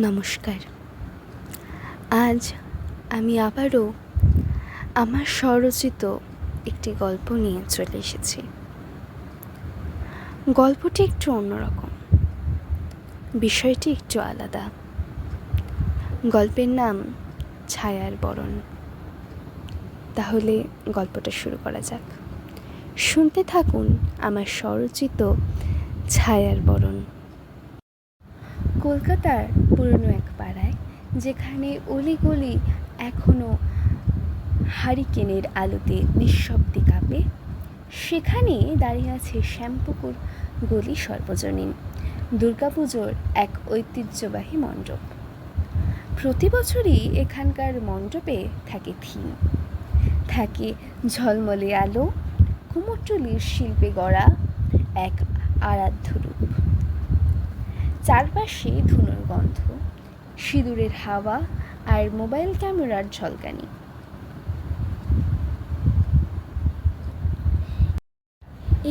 নমস্কার। আজ আমি আবারও আমার স্বরচিত একটি গল্প নিয়ে চলে এসেছি। গল্পটি একটু অন্যরকম, বিষয়টি একটু আলাদা। গল্পের নাম ছায়ার বরণ। তাহলে গল্পটা শুরু করা যাক। শুনতে থাকুন আমার স্বরচিত ছায়ার বরণ। কলকাতার পুরনো এক পাড়ায়, যেখানে অলিগলি এখনও হারিকেনের আলোতে নিঃশব্দে কাঁপে, সেখানে দাঁড়িয়ে আছে শ্যামপুকুর গলি সর্বজনীন দুর্গাপুজোর এক ঐতিহ্যবাহী মণ্ডপ। প্রতি বছরই এখানকার মণ্ডপে থাকে থিম, থাকে ঝলমলে আলো, কুমোরটুলির শিল্পে গড়া এক আরাধ্য রূপ। চারপাশে ধুনোর গন্ধ, সিঁদুরের হাওয়া আর মোবাইল ক্যামেরার ঝলকানি।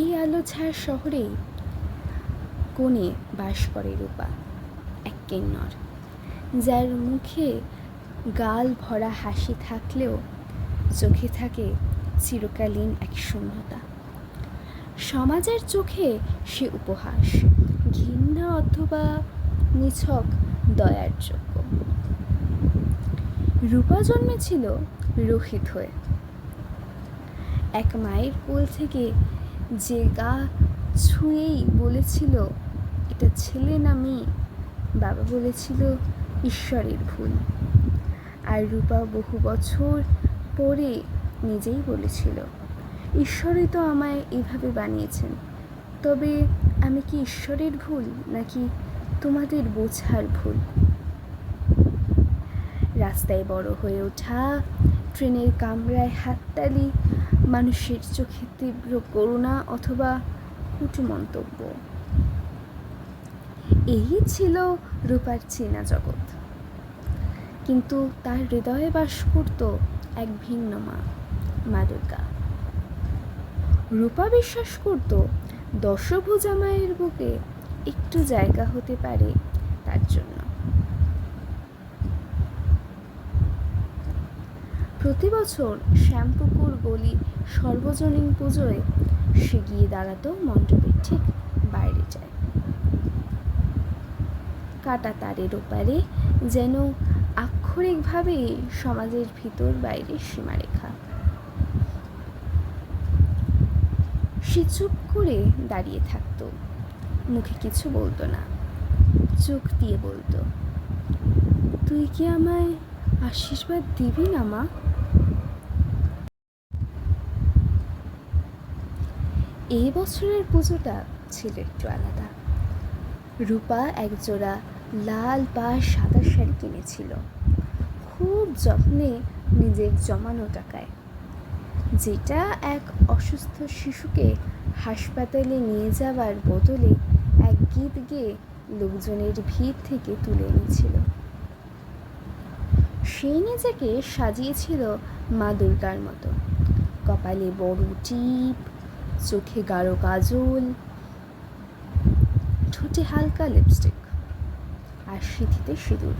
এই আলো ছায়ার শহরেই কোণে বাস করে রূপা, এক কিন্নর, যার মুখে গাল ভরা হাসি থাকলেও চোখে থাকে চিরকালীন এক শূন্যতা। সমাজের চোখে সে উপহাস, ঘৃণা অথবা নিছক দয়ার যোগ্য। রূপা জন্মেছিল রোহিত হয়ে। এক মায়ের কোল থেকে যে গা ছুঁয়েই বলেছিল এটা ছেলে না মেয়ে, বাবা বলেছিল ঈশ্বরের ভুল। আর রূপা বহু বছর পরে নিজেই বলেছিল, ঈশ্বরই তো আমায় এইভাবে বানিয়েছেন, তবে আমি কি ঈশ্বরের ভুল নাকি তোমাদের বোঝার ভুল? রাস্তায় বড় হয়ে ওঠা, ট্রেনের কামরায় হাততালি, মানুষের চোখে তীব্র করুণা অথবা কটু মন্তব্য, এই ছিল রূপার চেনা জগৎ। কিন্তু তার হৃদয়ে বাস করত এক ভিন্ন মা দুর্গা। রূপা বিশ্বাস করত দশভুজা মায়ের বুকে একটু জায়গা হতে পারে তার জন্য। প্রতি বছর শ্যামপুকুর গলি সর্বজনীন পুজোয় সে গিয়ে দাঁড়াতো মণ্ডপের ঠিক বাইরে যায়, কাটা তারের ওপারে, যেন আক্ষরিকভাবে সমাজের ভিতর বাইরের সীমারেখা। সে চুপ করে দাঁড়িয়ে থাকতো, মুখে কিছু বলতো না, চোখ দিয়ে বলতো, তুই কি আমায় আশীর্বাদ দিবি না মা? এই বছরের পুজোটা ছিল একটু আলাদা। রূপা একজোড়া লাল বা সাদা শাড়ি কিনেছিল, খুব যত্নে নিজের জমানো টাকায়, যেটা এক অসুস্থ শিশুকে হাসপাতালে নিয়ে যাওয়ার বদলে এক গীত গেয়ে লোকজনের ভিড় থেকে তুলে এনেছিল। সে নিজেকে সাজিয়েছিল মা দুর্গার মতো, কপালে বড় টিপ, চোখে গাঢ় কাজল, ঠোঁটে হালকা লিপস্টিক আর সিঁথিতে সিঁদুর।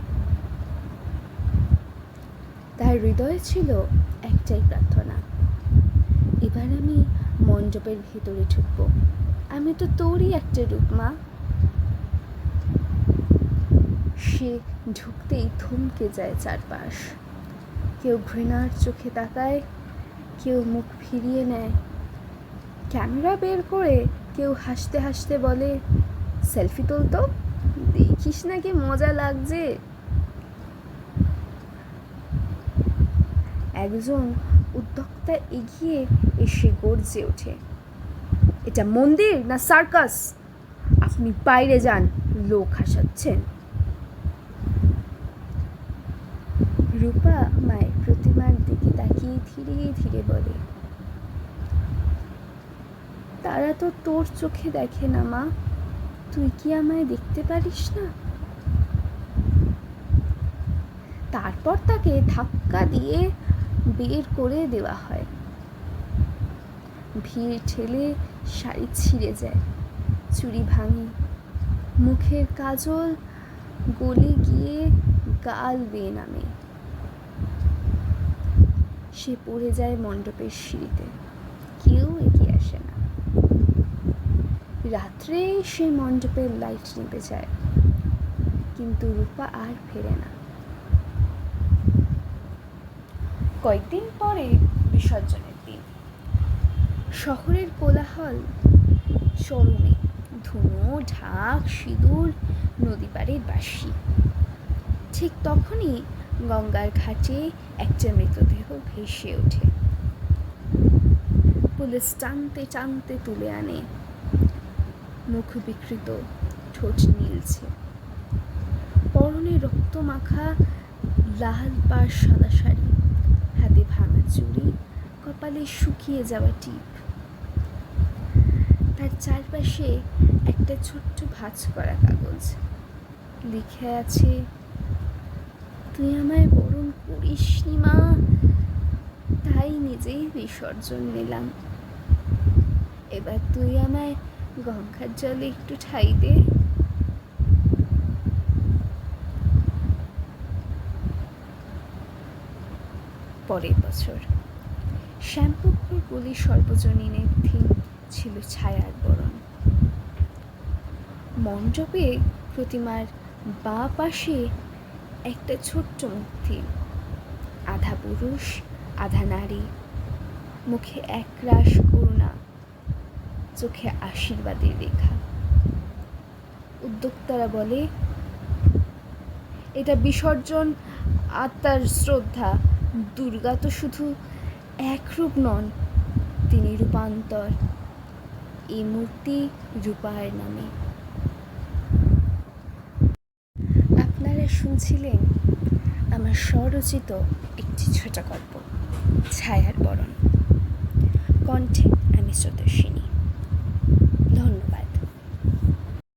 তার হৃদয়ে ছিল একটাই প্রার্থনা, এবার আমি মণ্ডপের ভেতরে ঢুকবো, আমি তো তোরই একটা রূপ মা। সে ঢুকতেই থমকে যায় চারপাশ, কেউ ঘৃণার চোখে তাকায়, কেউ মুখ ফিরিয়ে নেয়, ক্যামেরা বের করে কেউ হাসতে হাসতে বলে, সেলফি তুলতো, দেখিস না কি মজা লাগছে। একজন উদ্যোক্তা এগিয়ে এসে গর্জে ওঠে, এটা মন্দির না সার্কাস? আপনি বাইরে যান, লোক হাসাচ্ছেন। রূপা মায়ের প্রতিমার দিকে তাকিয়ে ধীরে ধীরে বলে, তারা তো তোর চোখে দেখে না মা, তুই কি আমায় দেখতে পারিস না? তারপর তাকে ধাক্কা দিয়ে বের করে দেওয়া হয়। ভিড় ঠেলে শাড়ি ছিঁড়ে যায়, চুড়ি ভাঙে, মুখের কাজল গলে গিয়ে গাল বেয়ে নামে। সে পড়ে যায় মণ্ডপের সিঁড়িতে, কেউ এগিয়ে আসে না। রাত্রে সেই মণ্ডপের লাইট নিভে যায়, কিন্তু রূপা আর ফেরে না। কয়েকদিন পরে বিসর্জনের দিন। শহরের কোলাহল চরমে, ধুনো, ঢাক, সিঁদুর, নদী পাড়ের বাঁশি। ঠিক তখনই গঙ্গার ঘাটে একটা মৃতদেহ ভেসে ওঠে। পুলিশ টানতে টানতে তুলে আনে। মুখ বিকৃত, ঠোঁট নীলছে, পরনে রক্ত মাখা লাল পাড় সাদা শাড়ি, হাতে ভাঙা চুড়ি, কপালে শুকিয়ে যাওয়া টিপ। তার চারপাশে একটা ছোট্ট ভাঁজ করা কাগজ, লিখে আছে, তুই আমায় বরণ করিসনি মা, তাই নিজেই বিসর্জন নিলাম। এবার তুই আমায় গঙ্গার জলে একটু ঠাই দে। পরের বছর শ্যামপুকুর গলি সর্বজনীনের থিম ছিল ছায়ার বরণ। মণ্ডপে প্রতিমার বাঁ পাশে একটা ছোট্ট মূর্তি, আধা পুরুষ আধা নারী, মুখে একরাশ করুণা, চোখে আশীর্বাদের রেখা। উদ্যোক্তারা বলে, এটা বিসর্জন, আত্মার শ্রদ্ধা। দুর্গা তো শুধু একরূপ নন, তিনি রূপান্তর। এই মূর্তি রূপার নামে। আপনারা শুনছিলেন আমার স্বরচিত একটি ছোট গল্প, ছায়ার বরণ। কণ্ঠে আমি স্রোতস্বিনী।